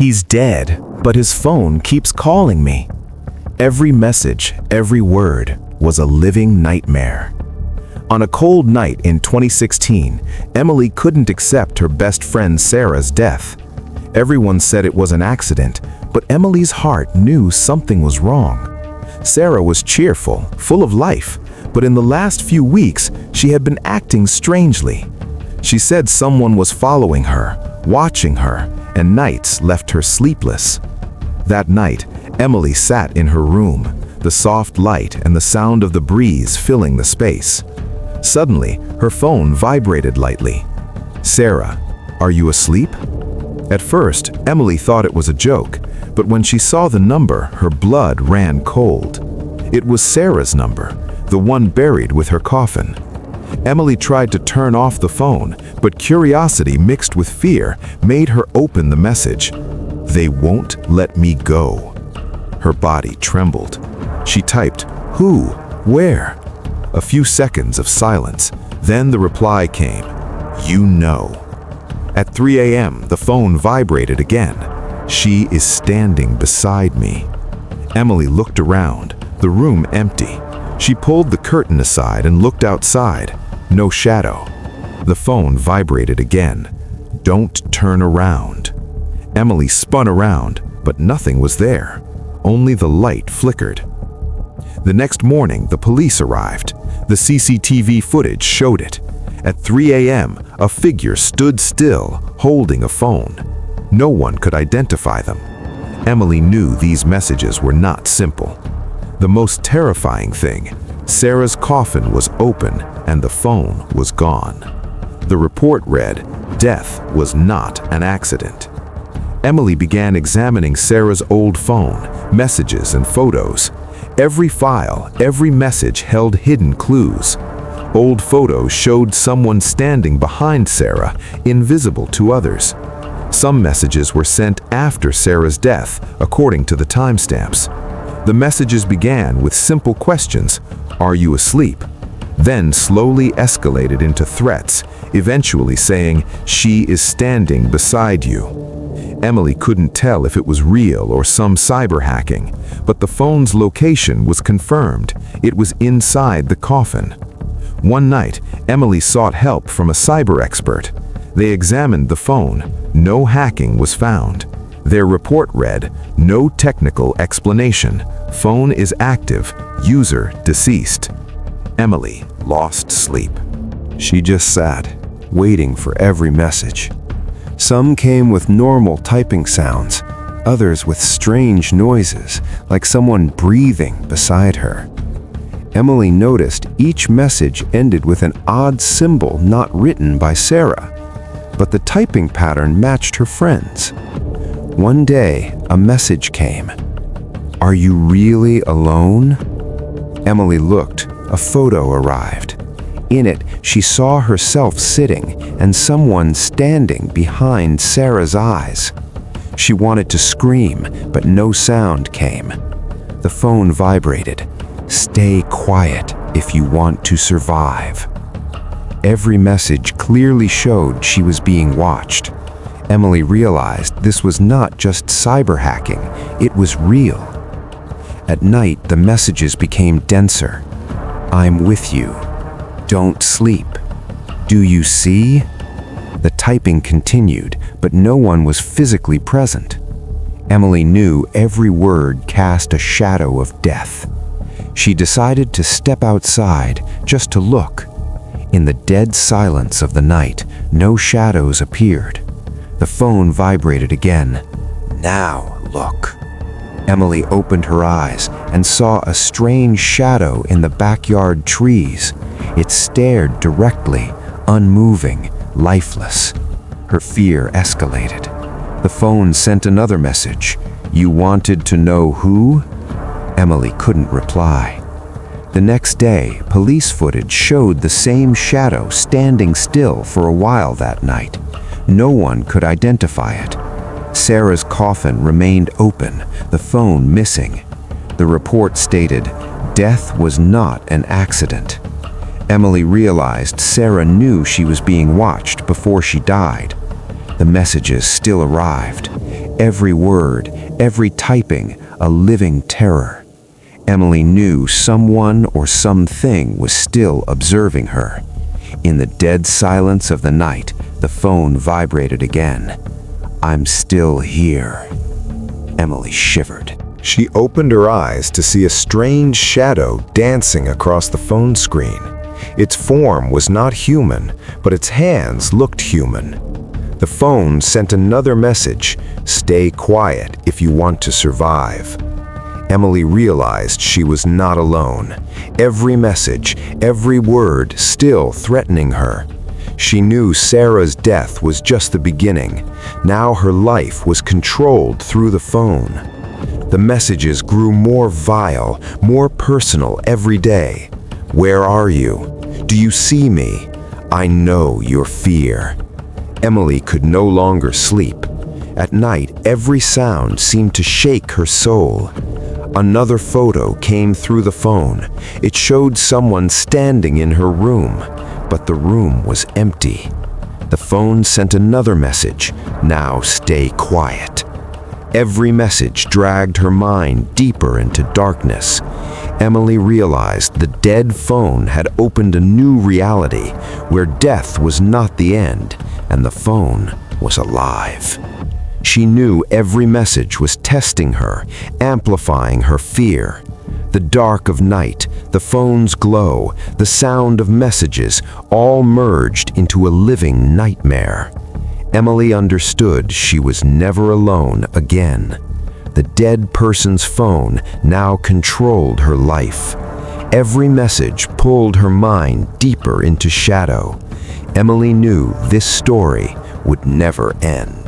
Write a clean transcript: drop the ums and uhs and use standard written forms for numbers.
He's dead, but his phone keeps calling me. Every message, every word was a living nightmare. On a cold night in 2016, Emily couldn't accept her best friend Sarah's death. Everyone said it was an accident, but Emily's heart knew something was wrong. Sarah was cheerful, full of life, but in the last few weeks, she had been acting strangely. She said someone was following her, watching her, and nights left her sleepless. That night, Emily sat in her room, the soft light and the sound of the breeze filling the space. Suddenly, her phone vibrated lightly. "Sarah, are you asleep?" At first, Emily thought it was a joke, but when she saw the number, her blood ran cold. It was Sarah's number, the one buried with her coffin. Emily tried to turn off the phone, but curiosity mixed with fear made her open the message. "They won't let me go." Her body trembled. She typed, "Who? Where?" A few seconds of silence, then the reply came, "You know." At 3 a.m., the phone vibrated again. "She is standing beside me." Emily looked around, the room empty. She pulled the curtain aside and looked outside. No shadow. The phone vibrated again. "Don't turn around." Emily spun around, but nothing was there. Only the light flickered. The next morning, the police arrived. The CCTV footage showed it. At 3 a.m., a figure stood still, holding a phone. No one could identify them. Emily knew these messages were not simple. The most terrifying thing, Sarah's coffin was open and the phone was gone. The report read, "Death was not an accident." Emily began examining Sarah's old phone, messages and photos. Every file, every message held hidden clues. Old photos showed someone standing behind Sarah, invisible to others. Some messages were sent after Sarah's death, according to the timestamps. The messages began with simple questions: "Are you asleep?" Then slowly escalated into threats, eventually saying, "She is standing beside you." Emily couldn't tell if it was real or some cyber hacking, but the phone's location was confirmed. It was inside the coffin. One night, Emily sought help from a cyber expert. They examined the phone. No hacking was found. Their report read, "No technical explanation. Phone is active. User deceased." Emily lost sleep. She just sat, waiting for every message. Some came with normal typing sounds, others with strange noises, like someone breathing beside her. Emily noticed each message ended with an odd symbol not written by Sarah, but the typing pattern matched her friend's. One day, a message came. "Are you really alone?" Emily looked. A photo arrived. In it, she saw herself sitting and someone standing behind Sarah's eyes. She wanted to scream, but no sound came. The phone vibrated. "Stay quiet if you want to survive." Every message clearly showed she was being watched. Emily realized this was not just cyber hacking, it was real. At night, the messages became denser. "I'm with you. Don't sleep. Do you see?" The typing continued, but no one was physically present. Emily knew every word cast a shadow of death. She decided to step outside just to look. In the dead silence of the night, no shadows appeared. The phone vibrated again. "Now look." Emily opened her eyes and saw a strange shadow in the backyard trees. It stared directly, unmoving, lifeless. Her fear escalated. The phone sent another message. "You wanted to know who?" Emily couldn't reply. The next day, police footage showed the same shadow standing still for a while that night. No one could identify it. Sarah's coffin remained open, the phone missing. The report stated, "Death was not an accident." Emily realized Sarah knew she was being watched before she died. The messages still arrived. every word, every typing, a living terror. Emily knew someone or something was still observing her. In the dead silence of the night, the phone vibrated again. "I'm still here." Emily shivered. She opened her eyes to see a strange shadow dancing across the phone screen. Its form was not human, but its hands looked human. The phone sent another message: "Stay quiet if you want to survive." Emily realized she was not alone. Every message, every word still threatening her. She knew Sarah's death was just the beginning. Now her life was controlled through the phone. The messages grew more vile, more personal every day. "Where are you? Do you see me? I know your fear." Emily could no longer sleep. At night, every sound seemed to shake her soul. Another photo came through the phone. It showed someone standing in her room, but the room was empty. The phone sent another message: "Now stay quiet." Every message dragged her mind deeper into darkness. Emily realized the dead phone had opened a new reality where death was not the end and the phone was alive. She knew every message was testing her, amplifying her fear. The dark of night, the phone's glow, the sound of messages all merged into a living nightmare. Emily understood she was never alone again. The dead person's phone now controlled her life. Every message pulled her mind deeper into shadow. Emily knew this story would never end.